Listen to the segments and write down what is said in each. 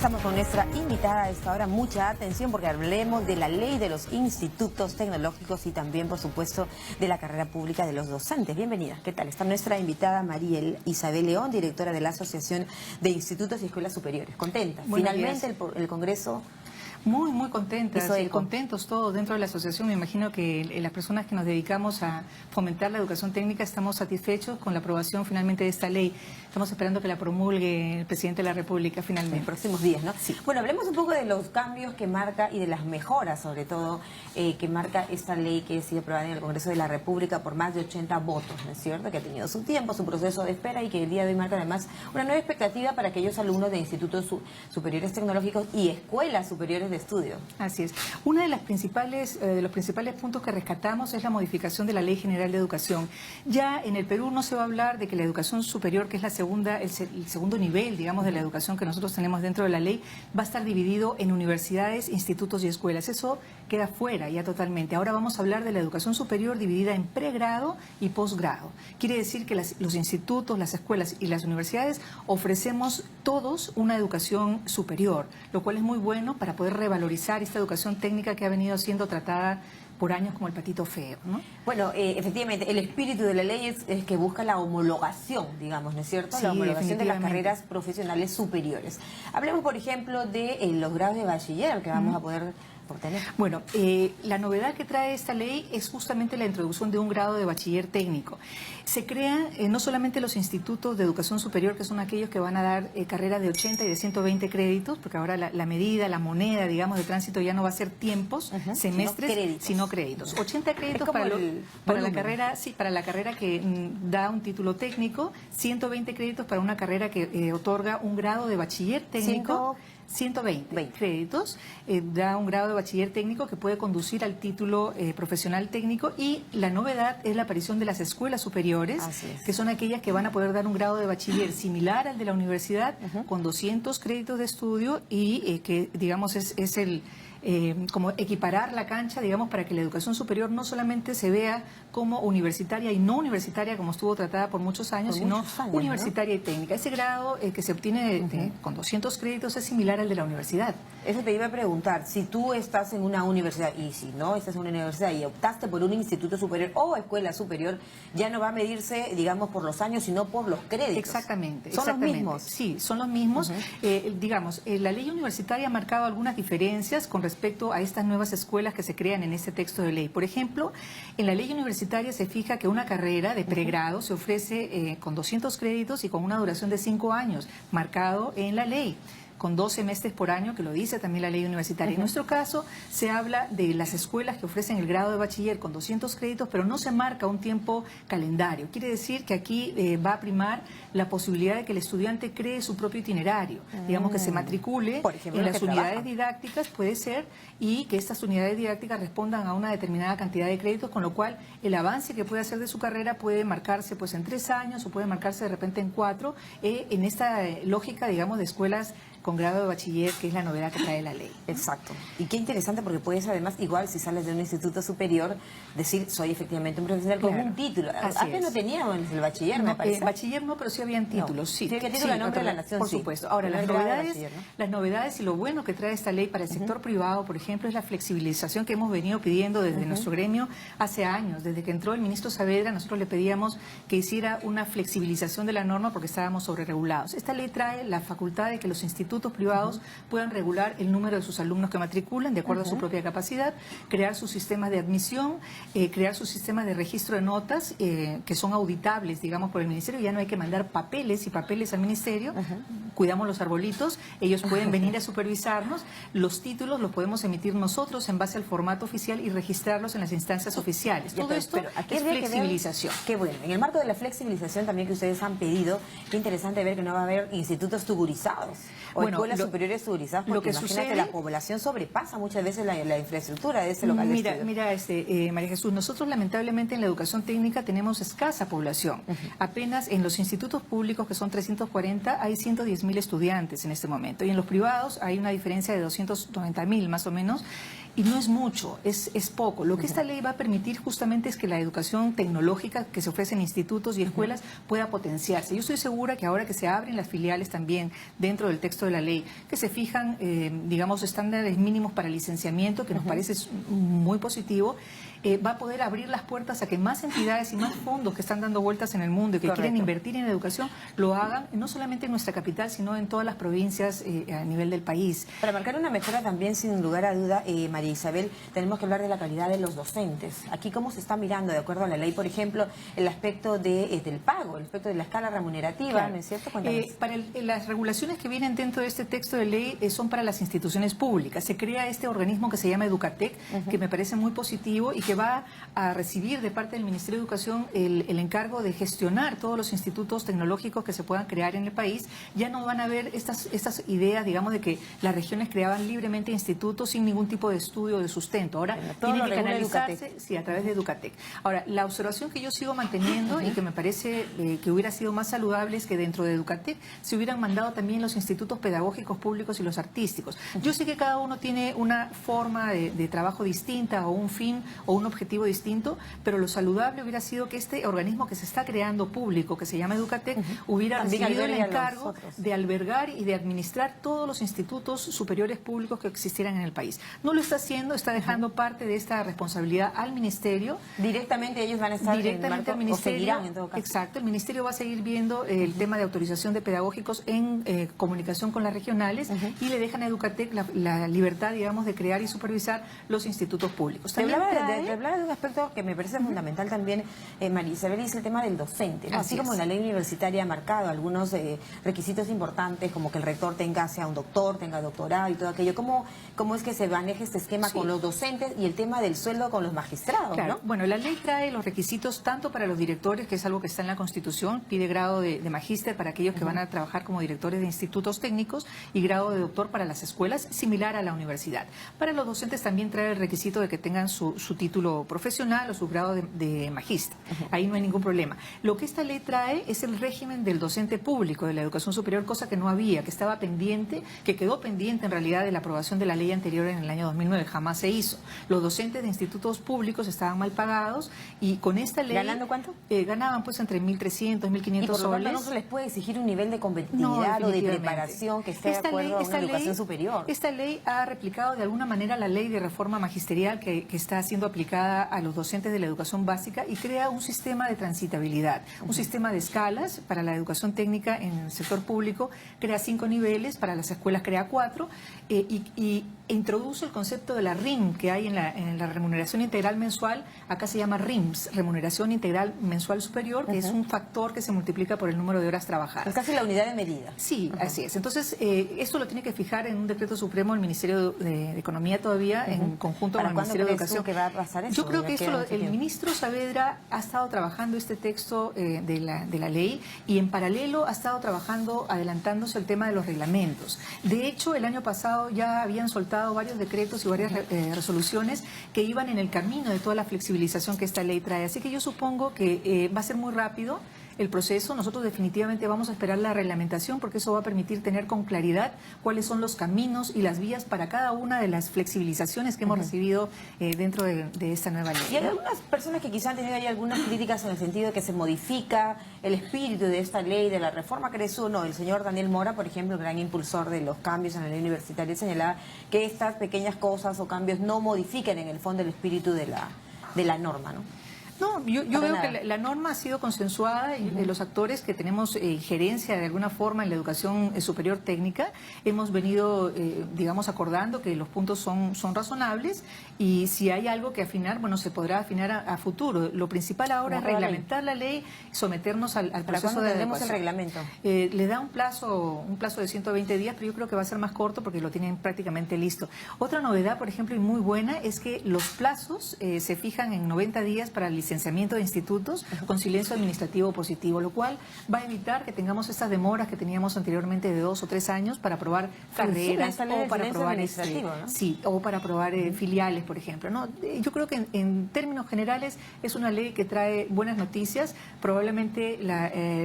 Estamos con nuestra invitada a esta hora. Mucha atención porque hablemos de la ley de los institutos tecnológicos y también, por supuesto, de la carrera pública de los docentes. Bienvenida. ¿Qué tal? Está nuestra invitada Mariel Isabel León, directora de la Asociación de Institutos y Escuelas Superiores. ¿Contenta? Finalmente el Congreso... Muy contentos todos dentro de la asociación. Me imagino que las personas que nos dedicamos a fomentar la educación técnica estamos satisfechos con la aprobación finalmente de esta ley. Estamos esperando que la promulgue el presidente de la República finalmente. En próximos días, ¿no? Sí. Bueno, hablemos un poco de los cambios que marca y de las mejoras, sobre todo, que marca esta ley que ha sido aprobada en el Congreso de la República por más de 80 votos, ¿no es cierto? Que ha tenido su tiempo, su proceso de espera y que el día de hoy marca además una nueva expectativa para aquellos alumnos de institutos superiores tecnológicos y escuelas superiores de estudio. Así es. Uno de los principales puntos que rescatamos es la modificación de la Ley General de Educación. Ya en el Perú no se va a hablar de que la educación superior, que es el segundo nivel, digamos, de la educación que nosotros tenemos dentro de la ley, va a estar dividido en universidades, institutos y escuelas. Eso queda fuera ya totalmente. Ahora vamos a hablar de la educación superior dividida en pregrado y posgrado. Quiere decir que los institutos, las escuelas y las universidades ofrecemos todos una educación superior, lo cual es muy bueno para poder revalorizar esta educación técnica que ha venido siendo tratada por años como el patito feo, ¿no? Bueno, efectivamente, el espíritu de la ley es que busca la homologación, digamos, ¿no es cierto? Sí, la homologación de las carreras profesionales superiores. Hablemos, por ejemplo, de los grados de bachiller que vamos a poder obtener. Bueno, la novedad que trae esta ley es justamente la introducción de un grado de bachiller técnico. Se crean no solamente los institutos de educación superior, que son aquellos que van a dar carreras de 80 y de 120 créditos, porque ahora la medida, la moneda, digamos, de tránsito ya no va a ser tiempos, semestres, sino créditos. 80 créditos para la carrera, sí, para la carrera que da un título técnico, 120 créditos para una carrera que otorga un grado de bachiller técnico. 120 créditos, da un grado de bachiller técnico que puede conducir al título profesional técnico, y la novedad es la aparición de las escuelas superiores, que son aquellas que van a poder dar un grado de bachiller similar al de la universidad, con 200 créditos de estudio y que, digamos, es como equiparar la cancha, digamos, para que la educación superior no solamente se vea como universitaria y no universitaria, como estuvo tratada por muchos años, sino universitaria, ¿no? Y técnica. Ese grado que se obtiene con 200 créditos es similar al de la universidad. Eso te iba a preguntar, si tú estás en una universidad y si no estás en una universidad y optaste por un instituto superior o escuela superior, ya no va a medirse, digamos, por los años, sino por los créditos. Exactamente. ¿Son los mismos? Sí, son los mismos. Digamos, la ley universitaria ha marcado algunas diferencias con respecto a estas nuevas escuelas que se crean en este texto de ley. Por ejemplo, en la ley universitaria se fija que una carrera de pregrado se ofrece con 200 créditos y con una duración de 5 años, marcado en la ley, con 2 semestres por año, que lo dice también la ley universitaria. En nuestro caso, se habla de las escuelas que ofrecen el grado de bachiller con 200 créditos, pero no se marca un tiempo calendario. Quiere decir que aquí va a primar la posibilidad de que el estudiante cree su propio itinerario, digamos, que se matricule por ejemplo, en las unidades didácticas, puede ser, y que estas unidades didácticas respondan a una determinada cantidad de créditos, con lo cual el avance que puede hacer de su carrera puede marcarse pues en 3 años o puede marcarse de repente en 4, en esta lógica, digamos, de escuelas con grado de bachiller, que es la novedad que trae la ley. Exacto. Y qué interesante, porque puedes además, igual si sales de un instituto superior, decir, soy efectivamente un profesional con un título. Antes no teníamos el bachiller, me parece. Bachiller no, pero sí habían títulos, sí. Sí, que título a nombre de la nación, por supuesto. Ahora, las novedades y lo bueno que trae esta ley para el sector privado, por ejemplo, es la flexibilización que hemos venido pidiendo desde nuestro gremio hace años. Desde que entró el ministro Saavedra, nosotros le pedíamos que hiciera una flexibilización de la norma porque estábamos sobreregulados. Esta ley trae la facultad de que los institutos privados puedan regular el número de sus alumnos que matriculan de acuerdo a su propia capacidad, crear sus sistemas de admisión, crear sus sistemas de registro de notas que son auditables, digamos, por el ministerio. Ya no hay que mandar papeles y papeles al ministerio, cuidamos los arbolitos, ellos pueden venir a supervisarnos, los títulos los podemos emitir nosotros en base al formato oficial y registrarlos en las instancias oficiales. Todo esto es flexibilización. Qué bueno. En el marco de la flexibilización también que ustedes han pedido, qué interesante ver que no va a haber institutos tugurizados o escuelas superiores tugurizadas, porque imagínate, la población sobrepasa muchas veces la infraestructura de ese local de estudio. Mira, María Jesús, nosotros lamentablemente en la educación técnica tenemos escasa población. Apenas en los institutos públicos, que son 340, hay 110.000 estudiantes en este momento, y en los privados hay una diferencia de 290.000 más o menos, y no es mucho, es poco. Lo que esta ley va a permitir justamente es que la educación tecnológica que se ofrece en institutos y escuelas pueda potenciarse. Yo estoy segura que ahora que se abren las filiales también dentro del texto de de la ley, que se fijan, digamos, estándares mínimos para licenciamiento, que nos parece muy positivo. Va a poder abrir las puertas a que más entidades y más fondos que están dando vueltas en el mundo y que quieren invertir en educación lo hagan, no solamente en nuestra capital, sino en todas las provincias a nivel del país. Para marcar una mejora también, sin lugar a duda, María Isabel, tenemos que hablar de la calidad de los docentes. Aquí, ¿cómo se está mirando, de acuerdo a la ley, por ejemplo, el aspecto del pago, el aspecto de la escala remunerativa, claro, ¿no es cierto? Las regulaciones que vienen dentro de este texto de ley son para las instituciones públicas. Se crea este organismo que se llama Educatec, que me parece muy positivo y que va a recibir de parte del Ministerio de Educación el encargo de gestionar todos los institutos tecnológicos que se puedan crear en el país. Ya no van a haber estas ideas, digamos, de que las regiones creaban libremente institutos sin ningún tipo de estudio o de sustento. Ahora tiene que canalizarse a través de Educatec. Ahora, la observación que yo sigo manteniendo y que me parece que hubiera sido más saludable es que dentro de Educatec se hubieran mandado también los institutos pedagógicos públicos y los artísticos. Yo sé que cada uno tiene una forma de trabajo distinta o un fin o un objetivo distinto, pero lo saludable hubiera sido que este organismo que se está creando público, que se llama Educatec, hubiera recibido el encargo de albergar y de administrar todos los institutos superiores públicos que existieran en el país. No lo está haciendo, está dejando parte de esta responsabilidad al Ministerio. Directamente ellos van a estar directamente al Ministerio, o seguirán en todo caso. Exacto, el Ministerio va a seguir viendo el tema de autorización de pedagógicos en comunicación con las regionales y le dejan a Educatec la libertad, digamos, de crear y supervisar los institutos públicos. Te hablaba de un aspecto que me parece fundamental también, María Isabel, es el tema del docente, ¿no? Así como la ley universitaria ha marcado algunos requisitos importantes, como que el rector sea un doctor, tenga doctorado y todo aquello. ¿Cómo es que se maneja este esquema con los docentes y el tema del sueldo con los magistrados? Claro, ¿no? Bueno, la ley trae los requisitos tanto para los directores, que es algo que está en la Constitución, pide grado de magíster para aquellos que van a trabajar como directores de institutos técnicos y grado de doctor para las escuelas, similar a la universidad. Para los docentes también trae el requisito de que tengan su título profesional o su grado de magíster. Ahí no hay ningún problema. Lo que esta ley trae es el régimen del docente público de la educación superior, cosa que no había, que estaba pendiente, que quedó pendiente en realidad de la aprobación de la ley anterior en el año 2009, jamás se hizo. Los docentes de institutos públicos estaban mal pagados y con esta ley... ¿Ganando cuánto? Ganaban pues entre 1.300, 1.500 soles. Y por lo tanto no se les puede exigir un nivel de competitividad o de preparación que esté de acuerdo a una educación superior. Esta ley ha replicado de alguna manera la ley de reforma magisterial que está siendo aplicada a los docentes de la educación básica y crea un sistema de transitabilidad, un sistema de escalas para la educación técnica en el sector público, crea 5 niveles, para las escuelas crea 4 y introduce el concepto de la RIM que hay en la remuneración integral mensual. Acá se llama RIMS, remuneración integral mensual superior, que es un factor que se multiplica por el número de horas trabajadas. Es casi la unidad de medida. Sí, así es. Entonces, esto lo tiene que fijar en un decreto supremo el Ministerio de Economía todavía, en conjunto con el Ministerio de Educación. ¿Qué va a pasar eso? Yo creo que el ministro Saavedra ha estado trabajando este texto de la ley y en paralelo ha estado trabajando, adelantándose el tema de los reglamentos. De hecho, el año pasado ya habían soltado varios decretos y varias resoluciones que iban en el camino de toda la flexibilización que esta ley trae. Así que yo supongo que va a ser muy rápido el proceso. Nosotros definitivamente vamos a esperar la reglamentación porque eso va a permitir tener con claridad cuáles son los caminos y las vías para cada una de las flexibilizaciones que hemos recibido dentro de esta nueva ley. Y hay algunas personas que quizás han tenido ahí algunas críticas en el sentido de que se modifica el espíritu de esta ley, de la reforma. ¿Crees tú? No, el señor Daniel Mora, por ejemplo, el gran impulsor de los cambios en la ley universitaria, señalaba que estas pequeñas cosas o cambios no modifiquen en el fondo el espíritu de la norma, ¿no? No, yo veo que la norma ha sido consensuada y los actores que tenemos injerencia de alguna forma en la educación superior técnica hemos venido, digamos, acordando que los puntos son razonables y si hay algo que afinar, bueno, se podrá afinar a futuro. Lo principal ahora es reglamentar la ley, someternos al proceso de adecuación. ¿El reglamento? Le da un plazo de 120 días, pero yo creo que va a ser más corto porque lo tienen prácticamente listo. Otra novedad, por ejemplo, y muy buena, es que los plazos se fijan en 90 días para el licenciamiento de institutos con silencio administrativo positivo, lo cual va a evitar que tengamos estas demoras que teníamos anteriormente de 2 o 3 años para aprobar carreras o para aprobar ¿no? Sí, o para aprobar filiales, por ejemplo. ¿No? Yo creo que en términos generales es una ley que trae buenas noticias. Probablemente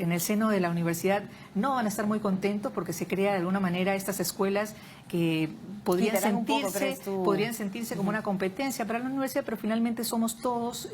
en el seno de la universidad no van a estar muy contentos porque se crea de alguna manera estas escuelas que podrían sentirse como una competencia para la universidad, pero finalmente somos todos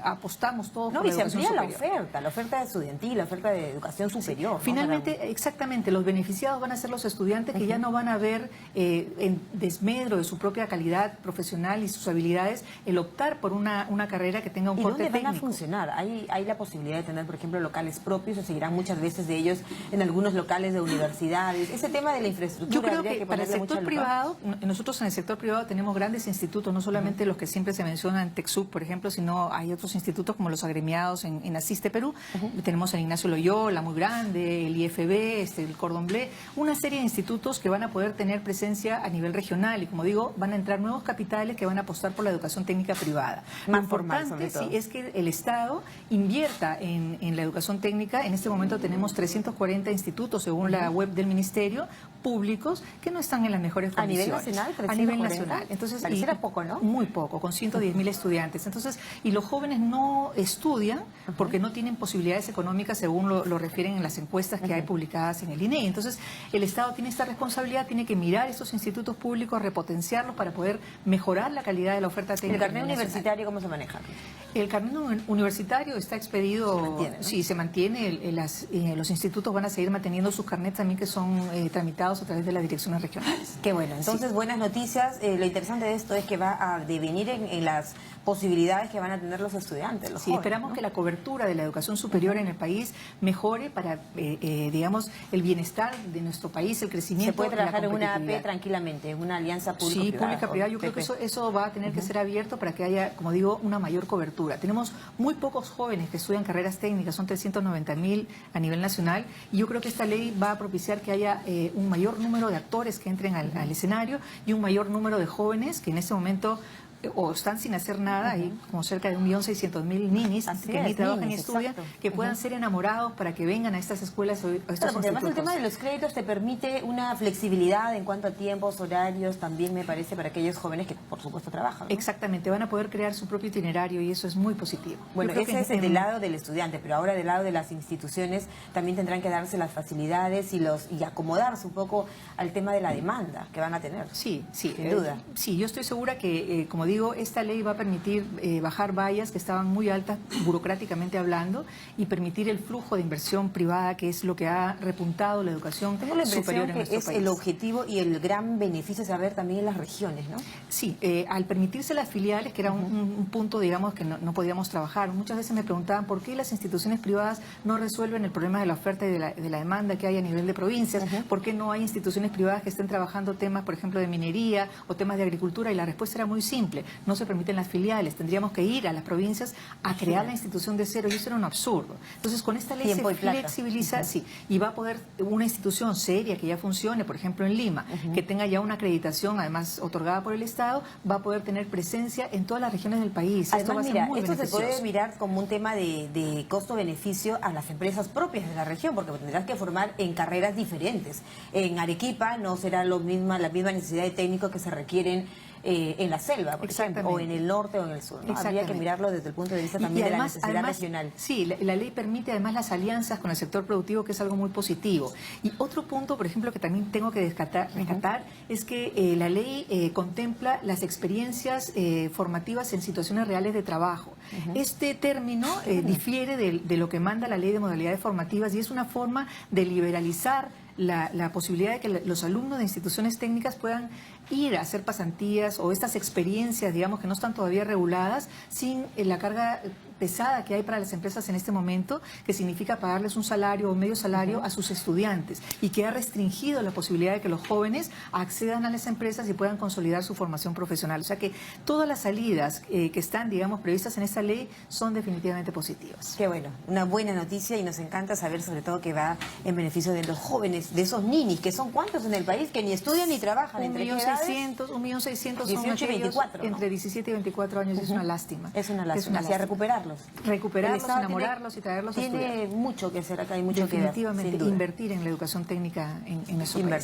apostamos todos No, por y la se educación amplía superior. la oferta estudiantil, la oferta de educación superior. ¿no? Finalmente, exactamente, los beneficiados van a ser los estudiantes que ya no van a ver en desmedro de su propia calidad profesional y sus habilidades el optar por una carrera que tenga un ¿Y corte dónde van a técnico. funcionar? ¿Hay la posibilidad de tener, por ejemplo, locales propios o seguirán muchas veces de ellos en algunos locales de universidades? Ese tema de la infraestructura. Yo creo habría que para el ponerle sector mucha lupa. privado, nosotros en el sector privado tenemos grandes institutos, no solamente los que siempre se mencionan en TecSoup, por ejemplo, sino hay otros institutos como los agremiados en Asiste Perú. Tenemos el Ignacio Loyola, muy grande, el IFB, el Cordon Bleu, una serie de institutos que van a poder tener presencia a nivel regional y, como digo, van a entrar nuevos capitales que van a apostar por la educación técnica privada. Más Lo formal, importante sobre todo. sí, es que el Estado invierta en la educación técnica. En este momento tenemos 340 institutos, según la web del Ministerio, públicos, que no están en las mejores ¿A nivel condiciones. nacional? A nivel 340. nacional. Entonces, Pareciera poco, ¿no? Muy poco, con 110.000 estudiantes. Entonces, y los jóvenes no estudian porque no tienen posibilidades económicas, según lo refieren en las encuestas que hay publicadas en el INEI. Entonces, el Estado tiene esta responsabilidad, tiene que mirar estos institutos públicos, repotenciarlos para poder mejorar la calidad de la oferta técnica. ¿El carnet nacional. universitario cómo se maneja? El carnet universitario está expedido, Se mantiene, ¿no? sí, se mantiene. Los institutos van a seguir manteniendo sus carnets también, que son tramitados a través de las direcciones regionales. Qué bueno, entonces Sí. buenas noticias. Lo interesante de esto es que va a devenir en las posibilidades que van a tener los estudiantes, los Sí, jóvenes, esperamos ¿no? que la cobertura de la educación superior en el país mejore para, digamos, el bienestar de nuestro país, el crecimiento. Se puede y la trabajar en una AP competitividad. tranquilamente, en una alianza Sí, público-privada. pública-privada. Yo creo que eso va a tener que ser abierto para que haya, como digo, una mayor cobertura. Tenemos muy pocos jóvenes que estudian carreras técnicas, son 390.000 a nivel nacional, y yo creo que esta ley va a propiciar que haya un mayor número de actores que entren al escenario y un mayor número de jóvenes que en este momento o están sin hacer nada, hay como cerca de 1.600.000 ninis Así que es, ni trabajan ni ninis, estudian, exacto. que puedan ser enamorados para que vengan a estas escuelas o a estos Claro, porque además el institutos. tema de los créditos te permite una flexibilidad en cuanto a tiempos, horarios, también me parece para aquellos jóvenes que por supuesto trabajan, ¿no? Exactamente, van a poder crear su propio itinerario y eso es muy positivo. Bueno, Yo creo ese que es el del lado del estudiante, pero ahora del lado de las instituciones también tendrán que darse las facilidades y acomodarse un poco al tema de la demanda que van a tener. Sí, sí, Sin duda. Sí, yo estoy segura que, como digo, esta ley va a permitir bajar vallas que estaban muy altas burocráticamente hablando y permitir el flujo de inversión privada, que es lo que ha repuntado la educación Tengo la superior impresión en que nuestro es país. el objetivo y el gran beneficio se va a ver también en las regiones, ¿no? Sí, al permitirse las filiales, que era un punto, digamos, que no podíamos trabajar. Muchas veces me preguntaban por qué las instituciones privadas no resuelven el problema de la oferta y de la demanda que hay a nivel de provincias, por qué no hay instituciones privadas que estén trabajando temas, por ejemplo, de minería o temas de agricultura, y la respuesta era muy simple: no se permiten las filiales, tendríamos que ir a las provincias a crear la institución de cero, y eso era un absurdo. Entonces, con esta ley Tiempo y se plata. flexibiliza, sí, y va a poder una institución seria que ya funcione, por ejemplo, en Lima, que tenga ya una acreditación, además otorgada por el Estado, va a poder tener presencia en todas las regiones del país. Esto va Además, a ser mira, muy esto se puede beneficioso. mirar como un tema de costo-beneficio a las empresas propias de la región, porque tendrás que formar en carreras diferentes. En Arequipa no será la misma necesidad de técnicos que se requieren en la selva, por ejemplo, o en el norte o en el sur, ¿no? Habría que mirarlo desde el punto de vista también de la necesidad regional. Sí, la ley permite además las alianzas con el sector productivo, que es algo muy positivo. Y otro punto, por ejemplo, que también tengo que rescatar es que la ley contempla las experiencias formativas en situaciones reales de trabajo. Este término difiere de lo que manda la ley de modalidades formativas, y es una forma de liberalizar la posibilidad de que los alumnos de instituciones técnicas puedan ir a hacer pasantías o estas experiencias, digamos, que no están todavía reguladas, sin la carga pesada que hay para las empresas en este momento, que significa pagarles un salario o medio salario a sus estudiantes, y que ha restringido la posibilidad de que los jóvenes accedan a las empresas y puedan consolidar su formación profesional. O sea que todas las salidas que están, digamos, previstas en esta ley son definitivamente positivas. Qué bueno, una buena noticia, y nos encanta saber sobre todo que va en beneficio de los jóvenes, de esos ninis, que son cuántos en el país que ni estudian ni trabajan. ¿Entre qué edades? 1.600.000 son 18 y aquellos 24, ¿no? entre 17 y 24 años. Es una lástima. Es una lástima, hacia recuperarlos. Recuperarlos, El Estado enamorarlos y traerlos a estudiar. Tiene mucho que hacer acá, hay mucho que ver, Definitivamente, sin duda. invertir en la educación técnica en nuestro país.